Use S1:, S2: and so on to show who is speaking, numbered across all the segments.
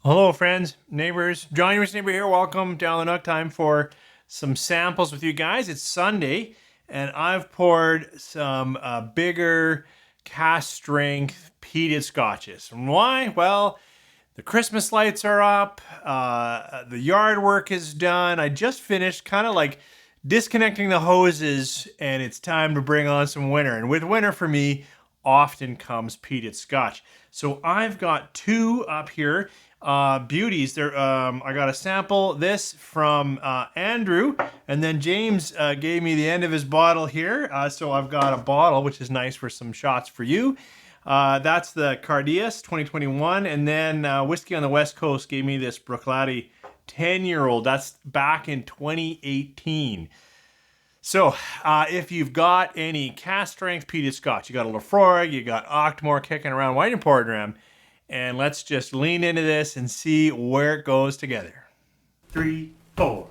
S1: Hello, friends, neighbors. John, your neighbor here. Welcome down the Nook. Time for some samples with you guys. It's Sunday, and I've poured some bigger cast strength peated scotches. And why? Well, the Christmas lights are up. The yard work is done. I just finished kind of like disconnecting the hoses, and it's time to bring on some winter. And with winter for me, often comes peated scotch. So I've got two up here. Beauties. There, I got a sample this from Andrew, and then James gave me the end of his bottle here. So I've got a bottle, which is nice for some shots for you. That's the irdeas 2021, and then Whiskey on the West Coast gave me this Bruichladdich 10-year-old. That's back in 2018. So if you've got any cast strength peated scotch, you got a Laphroaig, you got Octomore kicking around, why don't you pour a dram? And let's just lean into this and see where it goes together. 3, 4.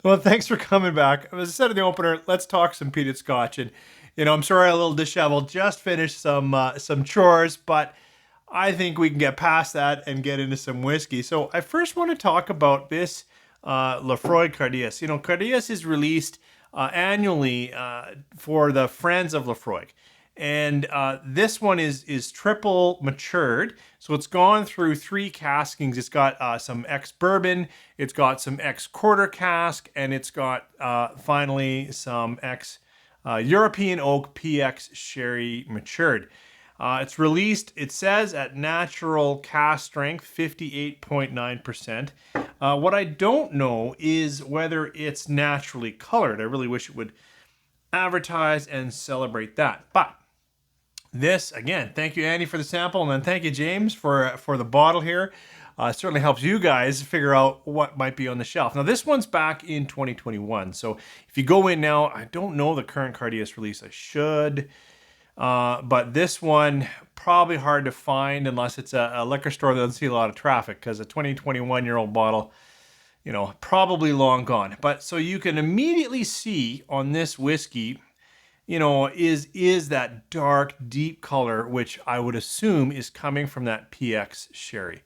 S1: Well, thanks for coming back. As I said in the opener, let's talk some peated scotch. And I'm sorry, a little disheveled. Just finished some chores, but I think we can get past that and get into some whiskey. So I first want to talk about this Laphroaig irdeas. Irdeas is released annually for the Friends of Laphroaig. And this one is triple matured. So it's gone through 3 caskings. It's got some ex-bourbon, it's got some ex-quarter cask, and it's got finally some ex-European oak PX sherry matured. It's released, it says, at natural cask strength, 58.9%. What I don't know is whether it's naturally colored. I really wish it would advertise and celebrate that. But this, again, thank you, Andy, for the sample, and then thank you, James, for the bottle here. Certainly helps you guys figure out what might be on the shelf. Now, this one's back in 2021, so if you go in now, I don't know the current irdeas release. I should, but this one, probably hard to find unless it's a liquor store that doesn't see a lot of traffic, because a 2021-year-old bottle, probably long gone. But so you can immediately see on this whiskey, is that dark, deep color, which I would assume is coming from that PX sherry.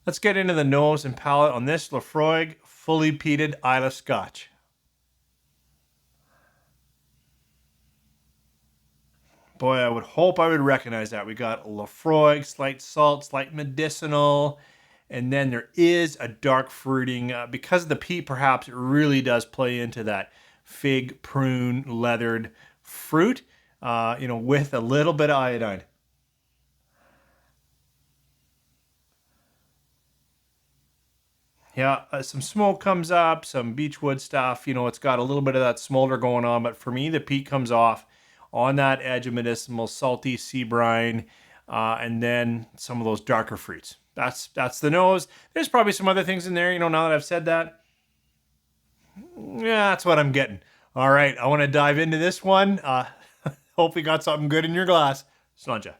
S1: Let's get into the nose and palate on this Laphroaig fully peated Islay Scotch. Boy, I would hope I would recognize that. We got Laphroaig, slight salt, slight medicinal, and then there is a dark fruiting. Because of the peat, perhaps it really does play into that fig, prune, leathered fruit, with a little bit of iodine. Yeah, some smoke comes up, some beechwood stuff. It's got a little bit of that smolder going on, but for me, the peat comes off on that edge of medicinal, salty sea brine, and then some of those darker fruits. That's the nose. There's probably some other things in there, now that I've said that. Yeah, that's what I'm getting. All right, I want to dive into this one. Hope you got something good in your glass. Slanja.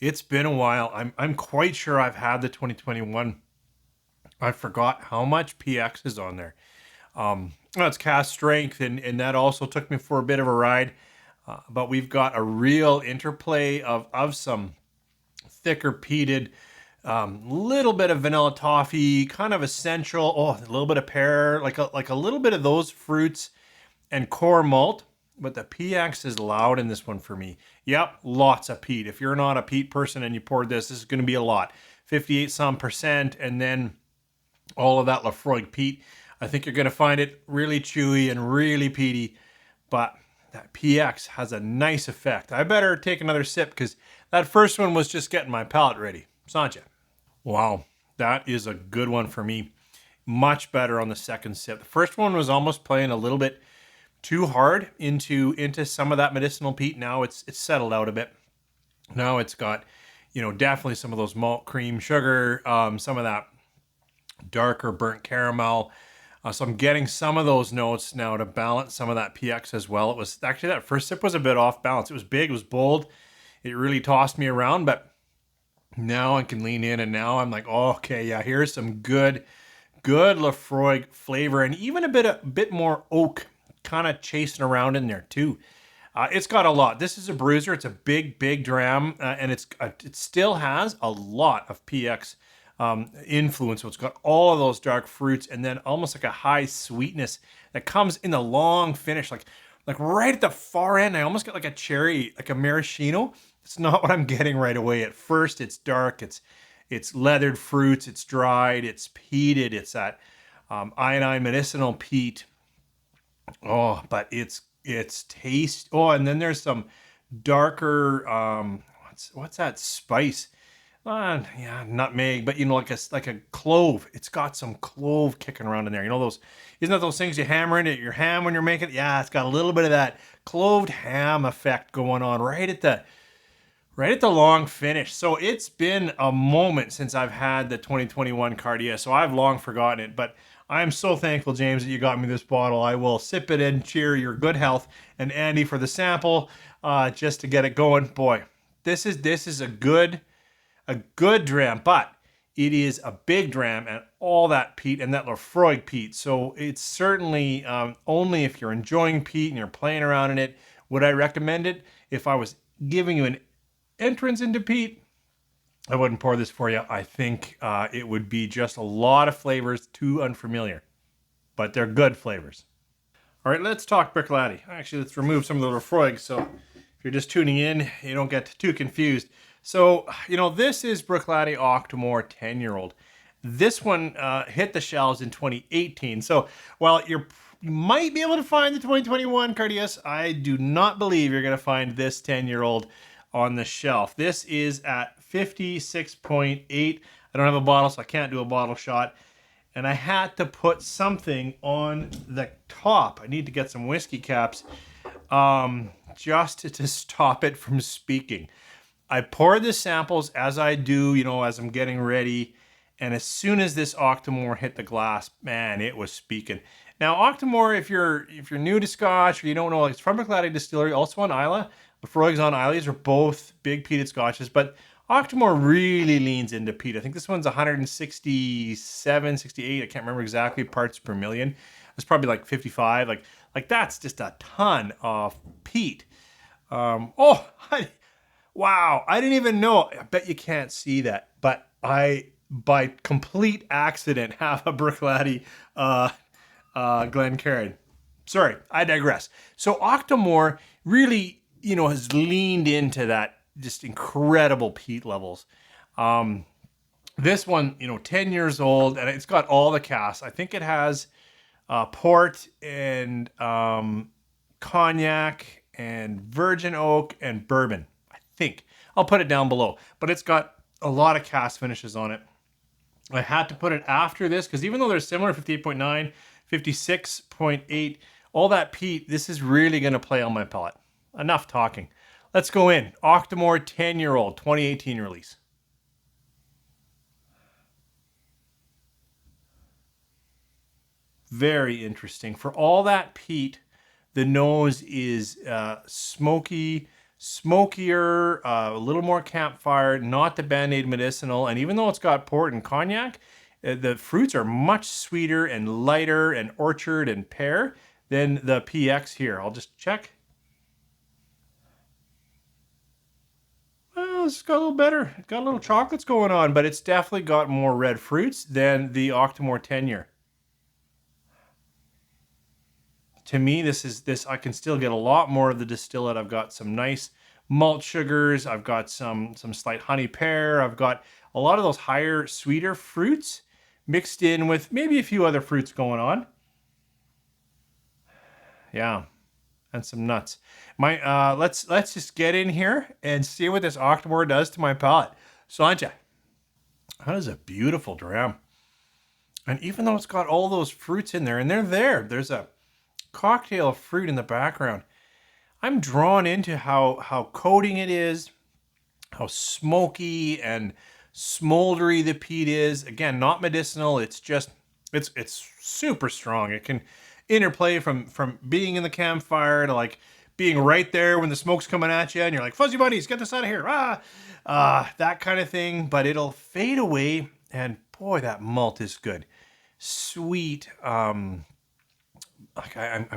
S1: It's been a while. I'm quite sure I've had the 2021. I forgot how much PX is on there. It's cast strength, and that also took me for a bit of a ride. But we've got a real interplay of some thicker peated, little bit of vanilla toffee, kind of essential. Oh, a little bit of pear, like a little bit of those fruits and core malt. But the PX is loud in this one for me. Yep, lots of peat. If you're not a peat person and you poured this is going to be a lot. 58 some percent, and then all of that Laphroaig peat. I think you're going to find it really chewy and really peaty, but that PX has a nice effect. I better take another sip because that first one was just getting my palate ready. Sancha. Wow, that is a good one for me. Much better on the second sip. The first one was almost playing a little bit too hard into some of that medicinal peat. Now it's settled out a bit. Now it's got, definitely some of those malt, cream, sugar, some of that darker burnt caramel. So I'm getting some of those notes now to balance some of that PX as well. It was actually, that first sip was a bit off balance. It was big, it was bold. It really tossed me around, but Now I can lean in, and now I'm like, oh, okay, yeah, here's some good Laphroaig flavor, and even a bit more oak kind of chasing around in there too. It's got a lot. This is a bruiser. It's a big dram, and it still has a lot of PX influence. So it's got all of those dark fruits, and then almost like a high sweetness that comes in the long finish, like right at the far end. I almost get like a cherry, like a maraschino. It's not what I'm getting right away. At first, it's dark. It's leathered fruits. It's dried. It's peated. It's that iodine medicinal peat. Oh, but it's taste. Oh, and then there's some darker what's that spice? Yeah, nutmeg, but like a clove. It's got some clove kicking around in there. You know those? Isn't that those things you hammer into your ham when you're making it? Yeah, it's got a little bit of that cloved ham effect going on right at the long finish. So it's been a moment since I've had the 2021 Cardia, so I've long forgotten it. But I'm so thankful, James, that you got me this bottle. I will sip it and cheer your good health, and Andy for the sample, just to get it going. Boy, this is a good dram, but it is a big dram and all that peat and that Laphroaig peat. So it's certainly only if you're enjoying peat and you're playing around in it would I recommend it. If I was giving you an entrance into peat, I wouldn't pour this for you. I think it would be just a lot of flavors too unfamiliar, but they're good flavors. All right, let's talk Bruichladdich. Actually, let's remove some of the Laphroaig so if you're just tuning in, you don't get too confused. So, this is Bruichladdich Octomore 10-year-old. This one hit the shelves in 2018. So, while you might be able to find the 2021 Cardias, I do not believe you're going to find this 10-year-old on the shelf. This is at 56.8. I don't have a bottle, so I can't do a bottle shot. And I had to put something on the top. I need to get some whiskey caps just to stop it from speaking. I poured the samples as I do, as I'm getting ready. And as soon as this Octomore hit the glass, man, it was speaking. Now, Octomore, if you're new to Scotch or you don't know, it's from Bruichladdich Distillery, also on Islay. Laphroaig's on Islay. These are both big peated Scotches, but Octomore really leans into peat. I think this one's 167, 68. I can't remember exactly parts per million. It's probably like 55. Like that's just a ton of peat. Wow, I didn't even know. I bet you can't see that, but I, by complete accident, have a Bruichladdich Glencairn. Sorry, I digress. So Octomore really, has leaned into that just incredible peat levels. This one, 10 years old, and it's got all the casks. I think it has port and cognac and virgin oak and bourbon. I think. I'll put it down below. But it's got a lot of cask finishes on it. I had to put it after this because even though they're similar, 58.9, 56.8, all that peat, this is really going to play on my palate. Enough talking. Let's go in. Octomore 10-year-old, 2018 release. Very interesting. For all that peat, the nose is smokier, a little more campfire, not the Band-Aid medicinal. And even though it's got port and cognac, the fruits are much sweeter and lighter and orchard and pear than the PX here. I'll just check. Well, it's got a little better. It's got a little chocolates going on, but it's definitely got more red fruits than the Octomore 10-year. To me, this I can still get a lot more of the distillate. I've got some nice malt sugars. I've got some slight honey pear. I've got a lot of those higher, sweeter fruits mixed in with maybe a few other fruits going on. Yeah, and some nuts. Let's just get in here and see what this Octomore does to my palate. Sláinte. That is a beautiful dram. And even though it's got all those fruits in there, and they're there, there's a cocktail of fruit in the background. I'm drawn into how coating it is, how smoky and smoldery the peat is. Again, not medicinal. It's just it's super strong. It can interplay from being in the campfire to like being right there when the smoke's coming at you and you're like, fuzzy bunnies, get this out of here. That kind of thing. But it'll fade away. And boy, that malt is good. Sweet. I'm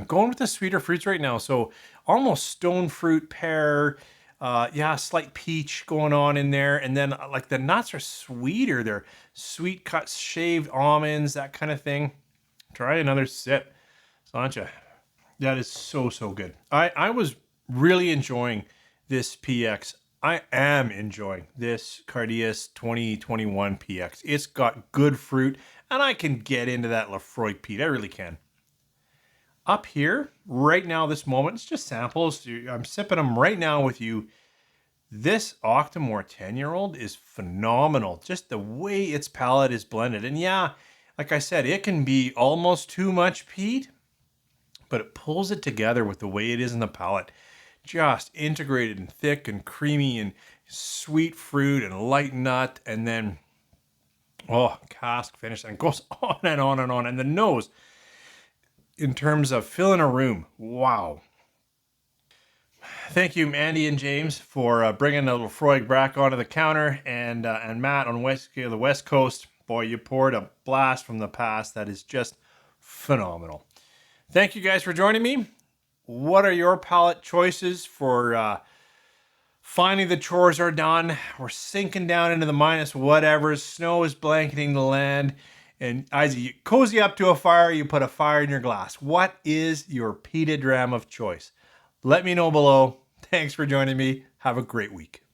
S1: going with the sweeter fruits right now. So almost stone fruit, pear, yeah, slight peach going on in there. And then like the nuts are sweeter. They're sweet cuts, shaved almonds, that kind of thing. Try another sip, Sancha. That is so, so good. I was really enjoying this PX. I am enjoying this Irdeas 2021 PX. It's got good fruit, and I can get into that Laphroaig peat. I really can. Up here, right now, this moment, it's just samples. I'm sipping them right now with you. This Octomore 10-year-old is phenomenal. Just the way its palate is blended. And yeah, like I said, it can be almost too much peat, but it pulls it together with the way it is in the palate. Just integrated and thick and creamy and sweet fruit and light nut. And then, oh, cask finish. And it goes on and on and on. And the nose, in terms of filling a room, wow. Thank you, Andy and James, for bringing the Laphroaig back onto the counter. And Matt on the West Coast. Boy, you poured a blast from the past that is just phenomenal. Thank you guys for joining me. What are your palate choices for finally the chores are done? We're sinking down into the minus whatever. Snow is blanketing the land. And as you cozy up to a fire, you put a fire in your glass. What is your peated dram of choice? Let me know below. Thanks for joining me. Have a great week.